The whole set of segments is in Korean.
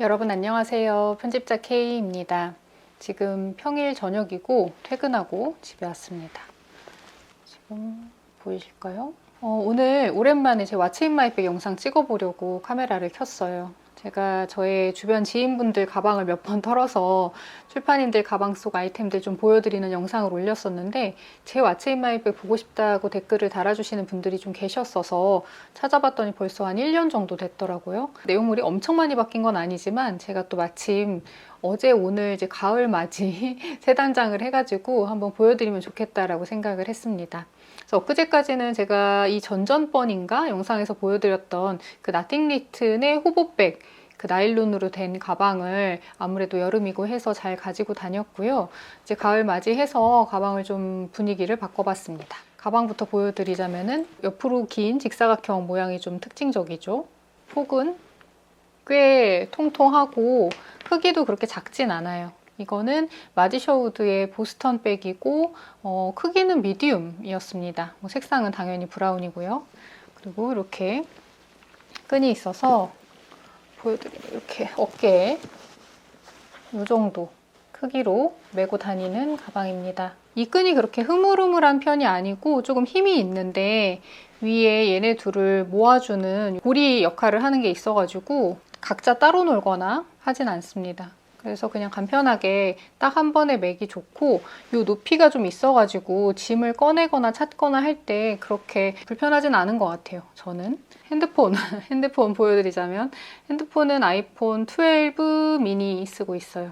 여러분 안녕하세요. 편집자 K입니다. 지금 평일 저녁이고 퇴근하고 집에 왔습니다. 지금 보이실까요? 오늘 오랜만에 제 왓츠 인 마이 백 영상 찍어보려고 카메라를 켰어요. 제가 저의 주변 지인분들 가방을 몇 번 털어서 출판인들 가방 속 아이템들 좀 보여드리는 영상을 올렸었는데 제 왓츠 인 마이 백 보고 싶다고 댓글을 달아주시는 분들이 좀 계셨어서 찾아봤더니 벌써 한 1년 정도 됐더라고요. 내용물이 엄청 많이 바뀐 건 아니지만 제가 또 마침 어제 오늘 이제 가을 맞이 세 단장을 해가지고 한번 보여드리면 좋겠다라고 생각을 했습니다. 그래서 엊그제까지는 제가 이 전전번인가 영상에서 보여드렸던 그 나띵리튼의 호보백, 그 나일론으로 된 가방을 아무래도 여름이고 해서 잘 가지고 다녔고요. 이제 가을 맞이해서 가방을 좀 분위기를 바꿔봤습니다. 가방부터 보여드리자면은 옆으로 긴 직사각형 모양이 좀 특징적이죠. 폭은 꽤 통통하고 크기도 그렇게 작진 않아요. 이거는 마디셔우드의 보스턴 백이고 크기는 미디움이었습니다. 색상은 당연히 브라운이고요. 그리고 이렇게 끈이 있어서 보여드릴게요. 이렇게 어깨에 이 정도 크기로 메고 다니는 가방입니다. 이 끈이 그렇게 흐물흐물한 편이 아니고 조금 힘이 있는데 위에 얘네 둘을 모아주는 고리 역할을 하는 게 있어가지고 각자 따로 놀거나 하진 않습니다. 그래서 그냥 간편하게 딱 한 번에 매기 좋고 이 높이가 좀 있어가지고 짐을 꺼내거나 찾거나 할 때 그렇게 불편하진 않은 것 같아요. 저는 핸드폰 보여드리자면 핸드폰은 아이폰 12 미니 쓰고 있어요.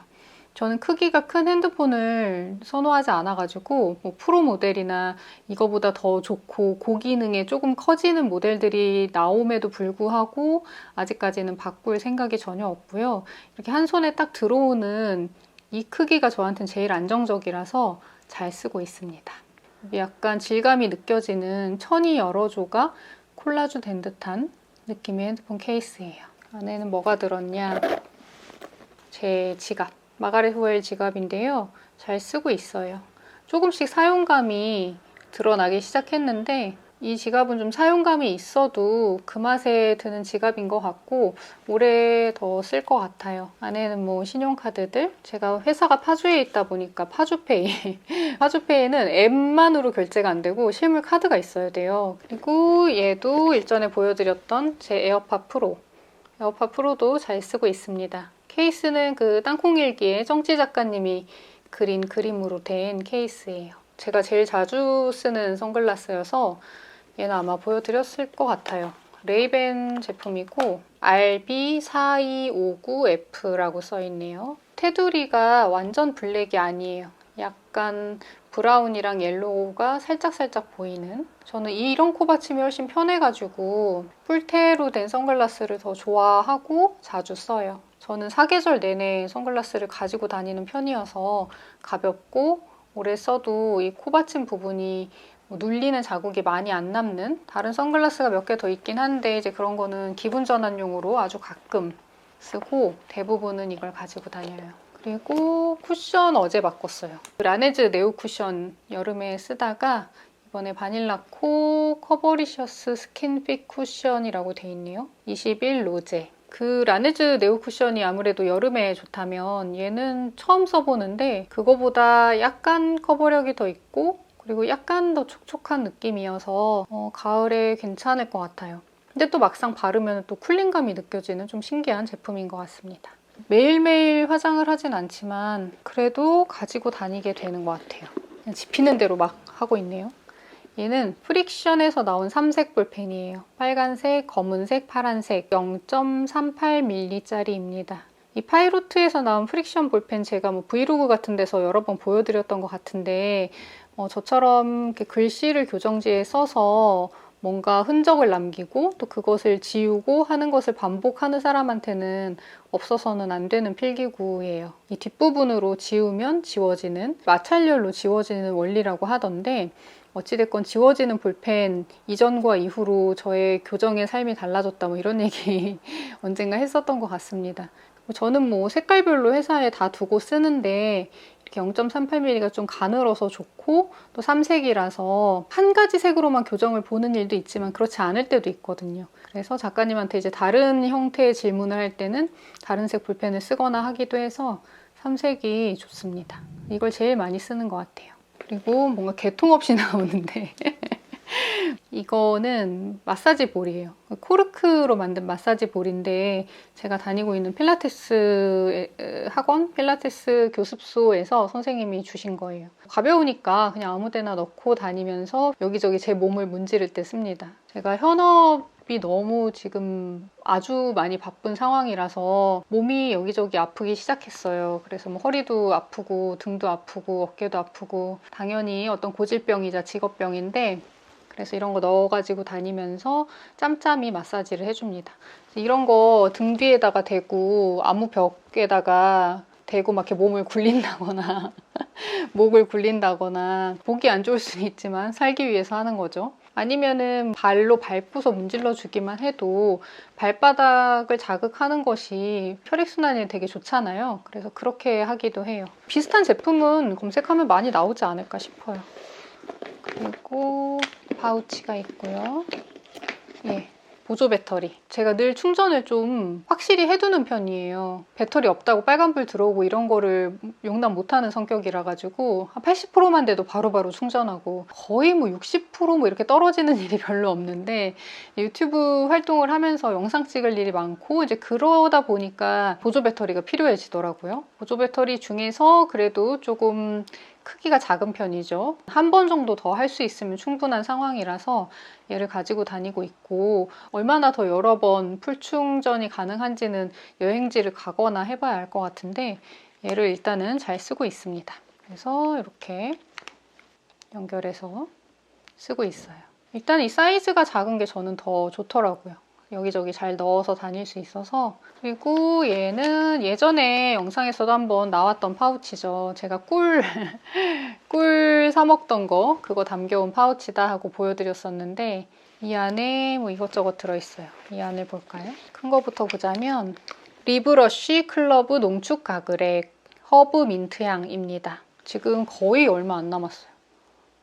저는 크기가 큰 핸드폰을 선호하지 않아가지고 뭐 프로 모델이나 이거보다 더 좋고 고기능에 조금 커지는 모델들이 나옴에도 불구하고 아직까지는 바꿀 생각이 전혀 없고요. 이렇게 한 손에 딱 들어오는 이 크기가 저한테는 제일 안정적이라서 잘 쓰고 있습니다. 약간 질감이 느껴지는 천이 여러 조가 콜라주 된 듯한 느낌의 핸드폰 케이스예요. 안에는 뭐가 들었냐? 제 지갑. 마가렛 호엘 지갑인데요. 잘 쓰고 있어요. 조금씩 사용감이 드러나기 시작했는데 이 지갑은 좀 사용감이 있어도 그 맛에 드는 지갑인 것 같고 오래 더 쓸 것 같아요. 안에는 뭐 신용카드들, 제가 회사가 파주에 있다 보니까 파주페이 파주페이는 앱만으로 결제가 안 되고 실물 카드가 있어야 돼요. 그리고 얘도 일전에 보여드렸던 제 에어팟 프로도 잘 쓰고 있습니다. 케이스는 그 땅콩일기의 정지 작가님이 그린 그림으로 된 케이스예요. 제가 제일 자주 쓰는 선글라스여서 얘는 아마 보여드렸을 것 같아요. 레이벤 제품이고 RB4259F라고 써있네요. 테두리가 완전 블랙이 아니에요. 약간 브라운이랑 옐로우가 살짝살짝 보이는, 저는 이런 코받침이 훨씬 편해가지고 뿔테로 된 선글라스를 더 좋아하고 자주 써요. 저는 사계절 내내 선글라스를 가지고 다니는 편이어서 가볍고 오래 써도 이 코받침 부분이 눌리는 자국이 많이 안 남는, 다른 선글라스가 몇 개 더 있긴 한데 이제 그런 거는 기분 전환용으로 아주 가끔 쓰고 대부분은 이걸 가지고 다녀요. 그리고 쿠션 어제 바꿨어요. 라네즈 네오 쿠션 여름에 쓰다가 이번에 바닐라코 커버리셔스 스킨핏 쿠션이라고 돼 있네요. 21 로제. 그 라네즈 네오 쿠션이 아무래도 여름에 좋다면 얘는 처음 써보는데 그거보다 약간 커버력이 더 있고 그리고 약간 더 촉촉한 느낌이어서 가을에 괜찮을 것 같아요. 근데 또 막상 바르면 또 쿨링감이 느껴지는 좀 신기한 제품인 것 같습니다. 매일매일 화장을 하진 않지만 그래도 가지고 다니게 되는 것 같아요. 그냥 집히는 대로 막 하고 있네요. 얘는 프릭션에서 나온 3색 볼펜이에요. 빨간색, 검은색, 파란색 0.38mm짜리입니다. 이 파이로트에서 나온 프릭션 볼펜 제가 뭐 브이로그 같은 데서 여러 번 보여드렸던 것 같은데 저처럼 이렇게 글씨를 교정지에 써서 뭔가 흔적을 남기고 또 그것을 지우고 하는 것을 반복하는 사람한테는 없어서는 안 되는 필기구예요. 이 뒷부분으로 지우면 지워지는, 마찰열로 지워지는 원리라고 하던데 어찌됐건 지워지는 볼펜 이전과 이후로 저의 교정의 삶이 달라졌다 뭐 이런 얘기 언젠가 했었던 것 같습니다. 저는 뭐 색깔별로 회사에 다 두고 쓰는데 이렇게 0.38mm가 좀 가늘어서 좋고 또 삼색이라서 한 가지 색으로만 교정을 보는 일도 있지만 그렇지 않을 때도 있거든요. 그래서 작가님한테 이제 다른 형태의 질문을 할 때는 다른 색 볼펜을 쓰거나 하기도 해서 삼색이 좋습니다. 이걸 제일 많이 쓰는 것 같아요. 그리고 뭔가 개통 없이 나오는데 이거는 마사지 볼이에요. 코르크로 만든 마사지 볼인데 제가 다니고 있는 필라테스 학원, 필라테스 교습소에서 선생님이 주신 거예요. 가벼우니까 그냥 아무 데나 넣고 다니면서 여기저기 제 몸을 문지를 때 씁니다. 제가 현업이 너무 지금 아주 많이 바쁜 상황이라서 몸이 여기저기 아프기 시작했어요. 그래서 뭐 허리도 아프고 등도 아프고 어깨도 아프고 당연히 어떤 고질병이자 직업병인데 그래서 이런 거 넣어가지고 다니면서 짬짬이 마사지를 해줍니다. 이런 거 등 뒤에다가 대고 아무 벽에다가 대고 막 이렇게 몸을 굴린다거나 목을 굴린다거나 보기 안 좋을 수는 있지만 살기 위해서 하는 거죠. 아니면은 발로 밟고서 문질러 주기만 해도 발바닥을 자극하는 것이 혈액순환에 되게 좋잖아요. 그래서 그렇게 하기도 해요. 비슷한 제품은 검색하면 많이 나오지 않을까 싶어요. 그리고 파우치가 있고요. 예, 보조 배터리. 제가 늘 충전을 좀 확실히 해두는 편이에요. 배터리 없다고 빨간불 들어오고 이런 거를 용납 못하는 성격이라 가지고 한 80%만 돼도 바로바로 충전하고 거의 뭐 60% 이렇게 떨어지는 일이 별로 없는데 유튜브 활동을 하면서 영상 찍을 일이 많고 이제 그러다 보니까 보조 배터리가 필요해지더라고요. 보조 배터리 중에서 그래도 조금 크기가 작은 편이죠. 한 번 정도 더 할 수 있으면 충분한 상황이라서 얘를 가지고 다니고 있고 얼마나 더 여러 번 풀충전이 가능한지는 여행지를 가거나 해봐야 알 것 같은데 얘를 일단은 잘 쓰고 있습니다. 그래서 이렇게 연결해서 쓰고 있어요. 일단 이 사이즈가 작은 게 저는 더 좋더라고요. 여기저기 잘 넣어서 다닐 수 있어서. 그리고 얘는 예전에 영상에서도 한번 나왔던 파우치죠. 제가 꿀 사 먹던 거 그거 담겨온 파우치다 하고 보여드렸었는데 이 안에 뭐 이것저것 들어있어요. 이 안을 볼까요? 큰 거부터 보자면 리브러쉬 클러브 농축 가글액 허브 민트향입니다. 지금 거의 얼마 안 남았어요.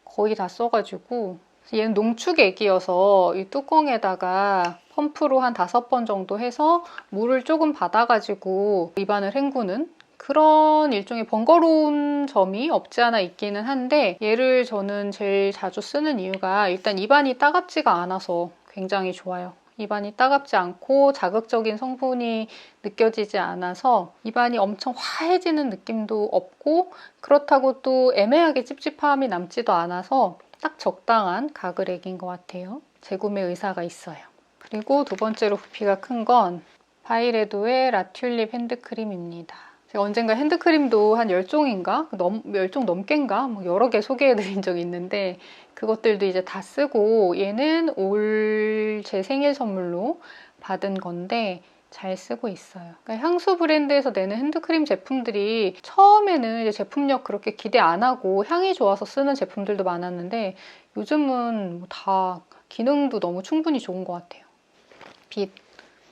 거의 다 써가지고 얘는 농축액이어서 이 뚜껑에다가 펌프로 한 5번 정도 해서 물을 조금 받아가지고 입안을 헹구는 그런 일종의 번거로운 점이 없지 않아 있기는 한데 얘를 저는 제일 자주 쓰는 이유가 일단 입안이 따갑지가 않아서 굉장히 좋아요. 입안이 따갑지 않고 자극적인 성분이 느껴지지 않아서 입안이 엄청 화해지는 느낌도 없고 그렇다고 또 애매하게 찝찝함이 남지도 않아서 딱 적당한 가글액인 것 같아요. 재구매 의사가 있어요. 그리고 두 번째로 부피가 큰 건 바이레도의 라튤립 핸드크림입니다. 제가 언젠가 핸드크림도 한 10종인가? 10종 넘게인가? 뭐 여러 개 소개해드린 적이 있는데 그것들도 이제 다 쓰고 얘는 올 제 생일 선물로 받은 건데 잘 쓰고 있어요. 그러니까 향수 브랜드에서 내는 핸드크림 제품들이 처음에는 이제 제품력 그렇게 기대 안 하고 향이 좋아서 쓰는 제품들도 많았는데 요즘은 다 기능도 너무 충분히 좋은 것 같아요.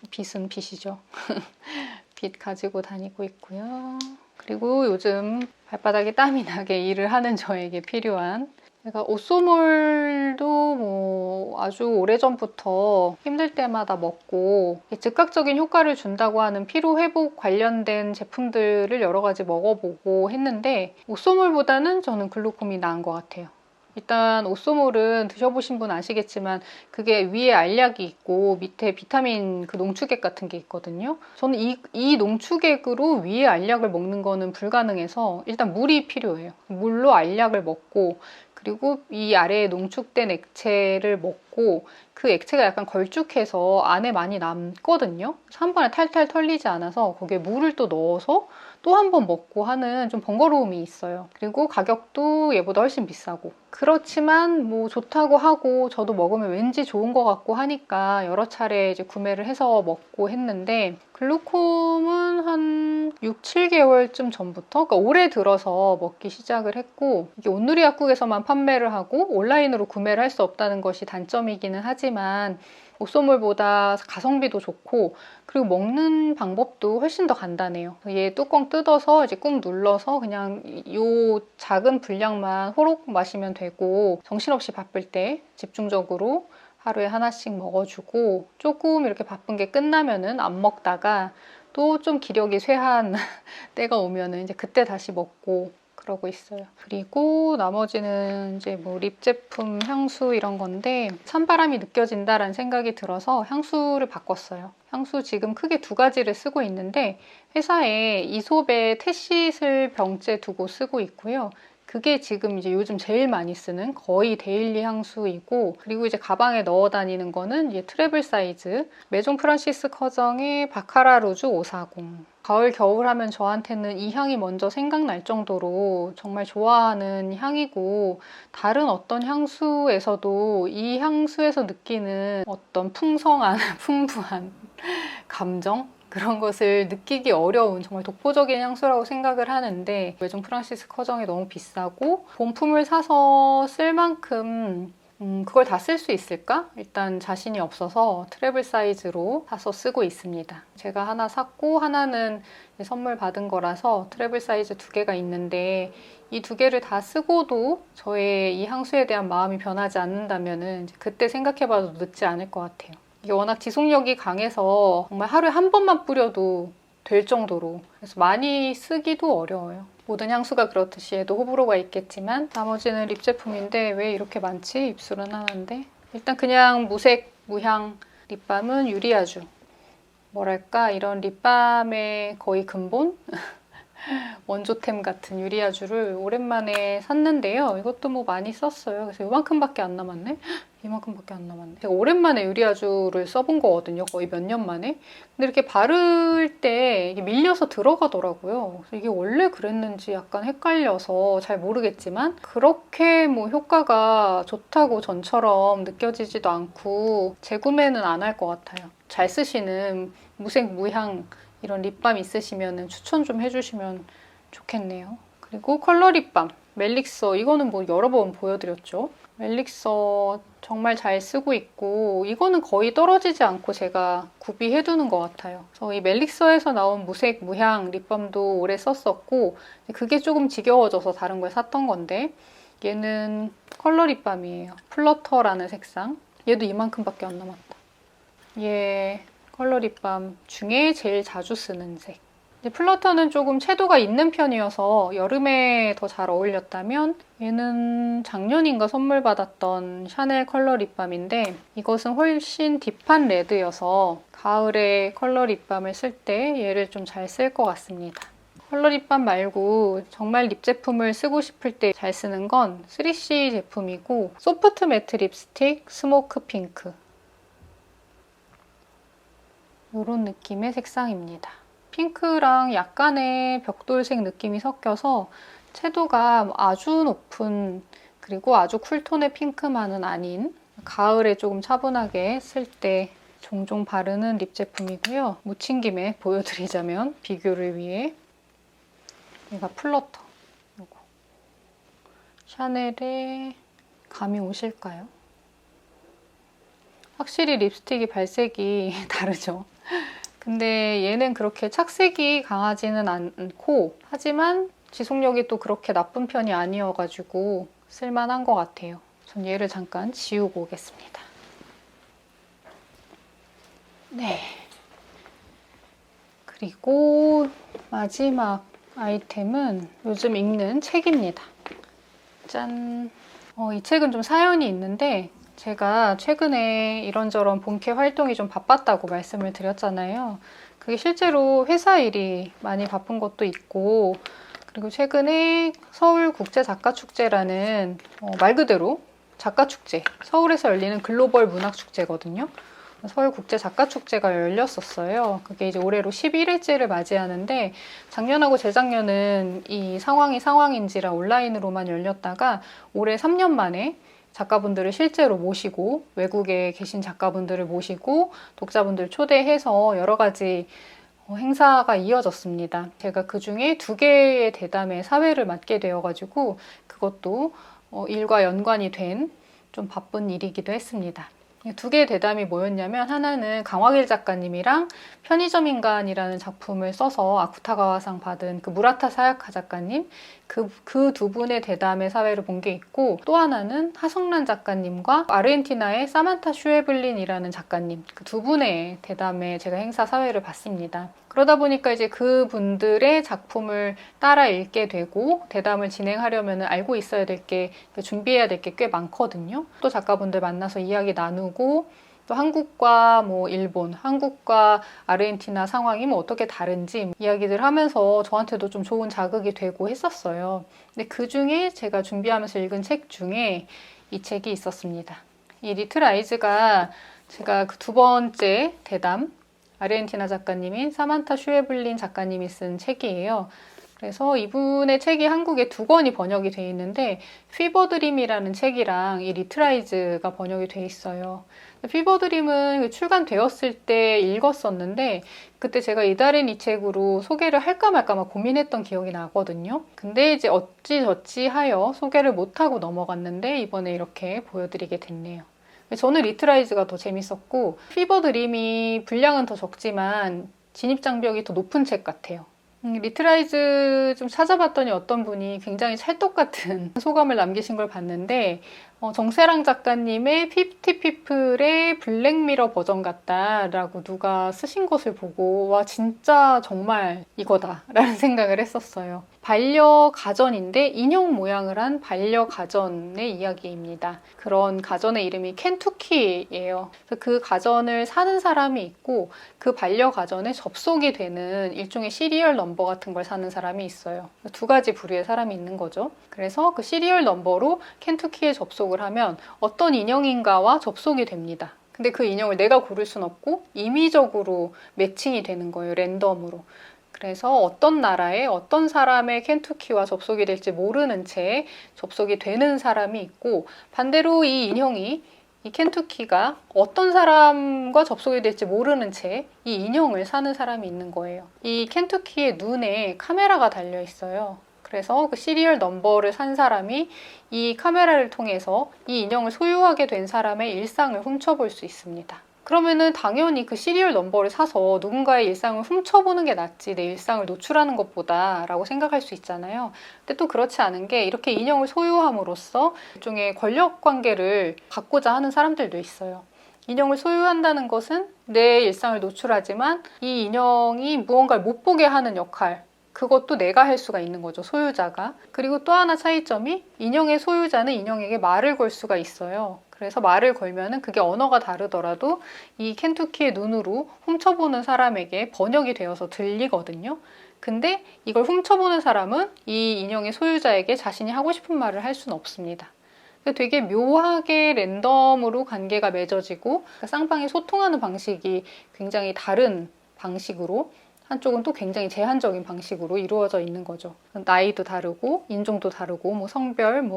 빛은 빛이죠. 빛 가지고 다니고 있고요. 그리고 요즘 발바닥에 땀이 나게 일을 하는 저에게 필요한 제가 옷소몰도 뭐 아주 오래전부터 힘들 때마다 먹고 즉각적인 효과를 준다고 하는 피로회복 관련된 제품들을 여러 가지 먹어보고 했는데 옷소몰보다는 저는 글루콤이 나은 것 같아요. 일단 옷소몰은 드셔보신 분 아시겠지만 그게 위에 알약이 있고 밑에 비타민 그 농축액 같은 게 있거든요. 저는 이 농축액으로 위에 알약을 먹는 거는 불가능해서 일단 물이 필요해요. 물로 알약을 먹고 그리고 이 아래에 농축된 액체를 먹고 그 액체가 약간 걸쭉해서 안에 많이 남거든요. 그래서 한 번에 탈탈 털리지 않아서 거기에 물을 또 넣어서 또 한 번 먹고 하는 좀 번거로움이 있어요. 그리고 가격도 얘보다 훨씬 비싸고 그렇지만 뭐 좋다고 하고 저도 먹으면 왠지 좋은 것 같고 하니까 여러 차례 이제 구매를 해서 먹고 했는데 글루콤은 한 6, 7개월쯤 전부터, 그러니까 올해 들어서 먹기 시작을 했고, 이게 온누리 약국에서만 판매를 하고 온라인으로 구매를 할 수 없다는 것이 단점이기는 하지만 옥소몰보다 가성비도 좋고, 그리고 먹는 방법도 훨씬 더 간단해요. 얘 뚜껑 뜯어서 이제 꾹 눌러서 그냥 요 작은 분량만 호록 마시면 되고, 정신없이 바쁠 때 집중적으로 하루에 하나씩 먹어주고, 조금 이렇게 바쁜 게 끝나면은 안 먹다가 또 좀 기력이 쇠한 때가 오면은 이제 그때 다시 먹고 그러고 있어요. 그리고 나머지는 이제 뭐 립 제품, 향수 이런 건데, 찬바람이 느껴진다라는 생각이 들어서 향수를 바꿨어요. 향수 지금 크게 두 가지를 쓰고 있는데, 회사에 이솝의 테시슬 병째 두고 쓰고 있고요. 그게 지금 이제 요즘 제일 많이 쓰는 거의 데일리 향수이고, 그리고 이제 가방에 넣어 다니는 거는 이제 트래블 사이즈 메종 프란시스 커정의 바카라 루주 540. 가을 겨울 하면 저한테는 이 향이 먼저 생각날 정도로 정말 좋아하는 향이고, 다른 어떤 향수에서도 이 향수에서 느끼는 어떤 풍성한 풍부한 감정, 그런 것을 느끼기 어려운 정말 독보적인 향수라고 생각을 하는데, 메종 프란시스 커정이 너무 비싸고 본품을 사서 쓸 만큼 그걸 다 쓸 수 있을까? 일단 자신이 없어서 트래블 사이즈로 사서 쓰고 있습니다. 제가 하나 샀고 하나는 선물 받은 거라서 트래블 사이즈 두 개가 있는데, 이 두 개를 다 쓰고도 저의 이 향수에 대한 마음이 변하지 않는다면 그때 생각해봐도 늦지 않을 것 같아요. 이게 워낙 지속력이 강해서 정말 하루에 한 번만 뿌려도 될 정도로, 그래서 많이 쓰기도 어려워요. 모든 향수가 그렇듯이 얘도 호불호가 있겠지만, 나머지는 립 제품인데 왜 이렇게 많지? 입술은 하나인데. 일단 그냥 무색, 무향 립밤은 유리아주. 뭐랄까, 이런 립밤의 거의 근본? 원조템 같은 유리아주를 오랜만에 샀는데요. 이것도 뭐 많이 썼어요. 그래서 이만큼밖에 안 남았네? 이만큼밖에 안 남았네. 제가 오랜만에 유리아주를 써본 거거든요. 거의 몇 년 만에. 근데 이렇게 바를 때 이게 밀려서 들어가더라고요. 그래서 이게 원래 그랬는지 약간 헷갈려서 잘 모르겠지만, 그렇게 뭐 효과가 좋다고 전처럼 느껴지지도 않고 재구매는 안 할 것 같아요. 잘 쓰시는 무색, 무향 이런 립밤 있으시면 추천 좀 해주시면 좋겠네요. 그리고 컬러 립밤 멜릭서, 이거는 뭐 여러 번 보여드렸죠. 멜릭서 정말 잘 쓰고 있고, 이거는 거의 떨어지지 않고 제가 구비해두는 것 같아요. 그래서 이 멜릭서에서 나온 무색, 무향 립밤도 오래 썼었고, 그게 조금 지겨워져서 다른 걸 샀던 건데, 얘는 컬러 립밤이에요. 플러터라는 색상. 얘도 이만큼밖에 안 남았다. 얘 컬러 립밤 중에 제일 자주 쓰는 색. 플러터는 조금 채도가 있는 편이어서 여름에 더 잘 어울렸다면, 얘는 작년인가 선물 받았던 샤넬 컬러 립밤인데, 이것은 훨씬 딥한 레드여서 가을에 컬러 립밤을 쓸 때 얘를 좀 잘 쓸 것 같습니다. 컬러 립밤 말고 정말 립 제품을 쓰고 싶을 때 잘 쓰는 건 3C 제품이고, 소프트 매트 립스틱 스모크 핑크, 이런 느낌의 색상입니다. 핑크랑 약간의 벽돌색 느낌이 섞여서 채도가 아주 높은, 그리고 아주 쿨톤의 핑크만은 아닌, 가을에 조금 차분하게 쓸 때 종종 바르는 립 제품이고요. 묻힌 김에 보여드리자면 비교를 위해, 얘가 플러터, 요거 샤넬의 감이 오실까요? 확실히 립스틱이 발색이 다르죠. 근데 얘는 그렇게 착색이 강하지는 않고, 하지만 지속력이 또 그렇게 나쁜 편이 아니어가지고 쓸만한 것 같아요. 전 얘를 잠깐 지우고 오겠습니다. 네. 그리고 마지막 아이템은 요즘 읽는 책입니다. 짠! 이 책은 좀 사연이 있는데, 제가 최근에 이런저런 본캐 활동이 좀 바빴다고 말씀을 드렸잖아요. 그게 실제로 회사 일이 많이 바쁜 것도 있고, 그리고 최근에 서울국제작가축제라는 말 그대로 작가축제, 서울에서 열리는 글로벌 문학축제거든요. 서울국제작가축제가 열렸었어요. 그게 이제 올해로 11회째를 맞이하는데, 작년하고 재작년은 이 상황이 상황인지라 온라인으로만 열렸다가, 올해 3년 만에 작가분들을 실제로 모시고, 외국에 계신 작가분들을 모시고 독자분들 초대해서 여러 가지 행사가 이어졌습니다. 제가 그 중에 2개의 대담의 사회를 맡게 되어가지고 그것도 일과 연관이 된 좀 바쁜 일이기도 했습니다. 2개의 대담이 뭐였냐면, 하나는 강화길 작가님이랑 편의점 인간이라는 작품을 써서 아쿠타가와상 받은 그 무라타 사야카 작가님, 그 2분의 대담의 사회를 본 게 있고, 또 하나는 하성란 작가님과 아르헨티나의 사만타 슈에블린이라는 작가님, 그 2분의 대담의 제가 행사 사회를 봤습니다. 그러다 보니까 이제 그분들의 작품을 따라 읽게 되고, 대담을 진행하려면 알고 있어야 될 게, 준비해야 될 게 꽤 많거든요. 또 작가분들 만나서 이야기 나누고, 또 한국과 일본, 한국과 아르헨티나 상황이 어떻게 다른지 이야기들 하면서 저한테도 좀 좋은 자극이 되고 했었어요. 근데 그 중에 제가 준비하면서 읽은 책 중에 이 책이 있었습니다. 이 리틀 아이즈가 제가 그 2번째 대담, 아르헨티나 작가님인 사만타 슈에블린 작가님이 쓴 책이에요. 그래서 이분의 책이 한국에 2권이 번역이 돼 있는데, 피버드림이라는 책이랑 이 리틀 아이즈가 번역이 돼 있어요. 피버드림은 출간되었을 때 읽었었는데, 그때 제가 이달엔 이 책으로 소개를 할까 말까 막 고민했던 기억이 나거든요. 근데 이제 어찌저찌 하여 소개를 못하고 넘어갔는데, 이번에 이렇게 보여드리게 됐네요. 저는 리틀 아이즈가 더 재밌었고, 피버드림이 분량은 더 적지만 진입장벽이 더 높은 책 같아요. 리틀 아이즈 좀 찾아봤더니 어떤 분이 굉장히 찰떡같은 소감을 남기신 걸 봤는데, 정세랑 작가님의 피프티 피플의 블랙미러 버전 같다라고 누가 쓰신 것을 보고, 와, 진짜 정말 이거다 라는 생각을 했었어요. 반려가전인데 인형 모양을 한 반려가전의 이야기입니다. 그런 가전의 이름이 켄투키예요. 그 가전을 사는 사람이 있고, 그 반려가전에 접속이 되는 일종의 시리얼 넘버 같은 걸 사는 사람이 있어요. 2가지 부류의 사람이 있는 거죠. 그래서 그 시리얼 넘버로 켄투키에 접속을 하면 어떤 인형인가와 접속이 됩니다. 근데 그 인형을 내가 고를 순 없고 임의적으로 매칭이 되는 거예요. 랜덤으로. 그래서 어떤 나라에 어떤 사람의 켄투키와 접속이 될지 모르는 채 접속이 되는 사람이 있고, 반대로 이 인형이, 이 켄투키가 어떤 사람과 접속이 될지 모르는 채 이 인형을 사는 사람이 있는 거예요. 이 켄투키의 눈에 카메라가 달려 있어요. 그래서 그 시리얼 넘버를 산 사람이 이 카메라를 통해서 이 인형을 소유하게 된 사람의 일상을 훔쳐볼 수 있습니다. 그러면은 당연히 그 시리얼 넘버를 사서 누군가의 일상을 훔쳐보는 게 낫지 내 일상을 노출하는 것보다 라고 생각할 수 있잖아요. 근데 또 그렇지 않은 게, 이렇게 인형을 소유함으로써 일종의 권력 관계를 갖고자 하는 사람들도 있어요. 인형을 소유한다는 것은 내 일상을 노출하지만 이 인형이 무언가를 못 보게 하는 역할, 그것도 내가 할 수가 있는 거죠, 소유자가. 그리고 또 하나 차이점이, 인형의 소유자는 인형에게 말을 걸 수가 있어요. 그래서 말을 걸면은 그게 언어가 다르더라도 이 켄투키의 눈으로 훔쳐보는 사람에게 번역이 되어서 들리거든요. 근데 이걸 훔쳐보는 사람은 이 인형의 소유자에게 자신이 하고 싶은 말을 할 수는 없습니다. 되게 묘하게 랜덤으로 관계가 맺어지고, 쌍방이 소통하는 방식이 굉장히 다른 방식으로, 한쪽은 또 굉장히 제한적인 방식으로 이루어져 있는 거죠. 나이도 다르고, 인종도 다르고, 성별,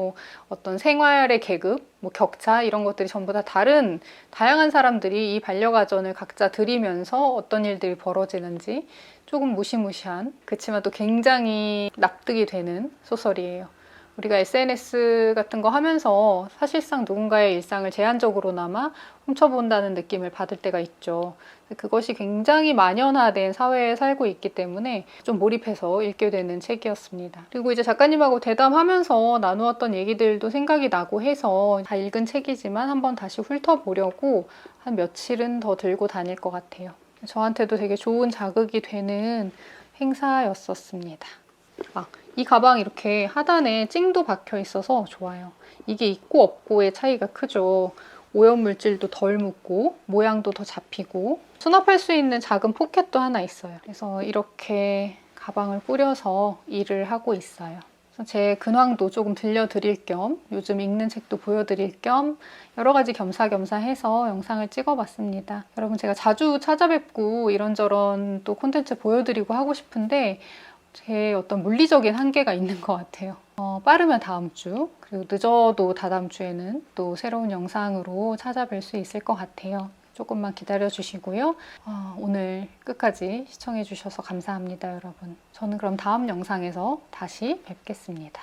어떤 생활의 계급, 격차, 이런 것들이 전부 다 다른, 다양한 사람들이 이 반려가전을 각자 들이면서 어떤 일들이 벌어지는지 조금 무시무시한, 그치만 또 굉장히 납득이 되는 소설이에요. 우리가 SNS 같은 거 하면서 사실상 누군가의 일상을 제한적으로나마 훔쳐본다는 느낌을 받을 때가 있죠. 그것이 굉장히 만연화된 사회에 살고 있기 때문에 좀 몰입해서 읽게 되는 책이었습니다. 그리고 이제 작가님하고 대담하면서 나누었던 얘기들도 생각이 나고 해서 다 읽은 책이지만 한번 다시 훑어보려고 한 며칠은 더 들고 다닐 것 같아요. 저한테도 되게 좋은 자극이 되는 행사였었습니다. 이 가방 이렇게 하단에 찡도 박혀 있어서 좋아요. 이게 있고 없고의 차이가 크죠. 오염물질도 덜 묻고 모양도 더 잡히고, 수납할 수 있는 작은 포켓도 하나 있어요. 그래서 이렇게 가방을 꾸려서 일을 하고 있어요. 제 근황도 조금 들려드릴 겸, 요즘 읽는 책도 보여드릴 겸 여러 가지 겸사겸사 해서 영상을 찍어봤습니다. 여러분, 제가 자주 찾아뵙고 이런저런 또 콘텐츠 보여드리고 하고 싶은데 제 어떤 물리적인 한계가 있는 것 같아요. 빠르면 다음 주, 그리고 늦어도 다다음 주에는 또 새로운 영상으로 찾아뵐 수 있을 것 같아요. 조금만 기다려 주시고요. 오늘 끝까지 시청해 주셔서 감사합니다, 여러분. 저는 그럼 다음 영상에서 다시 뵙겠습니다.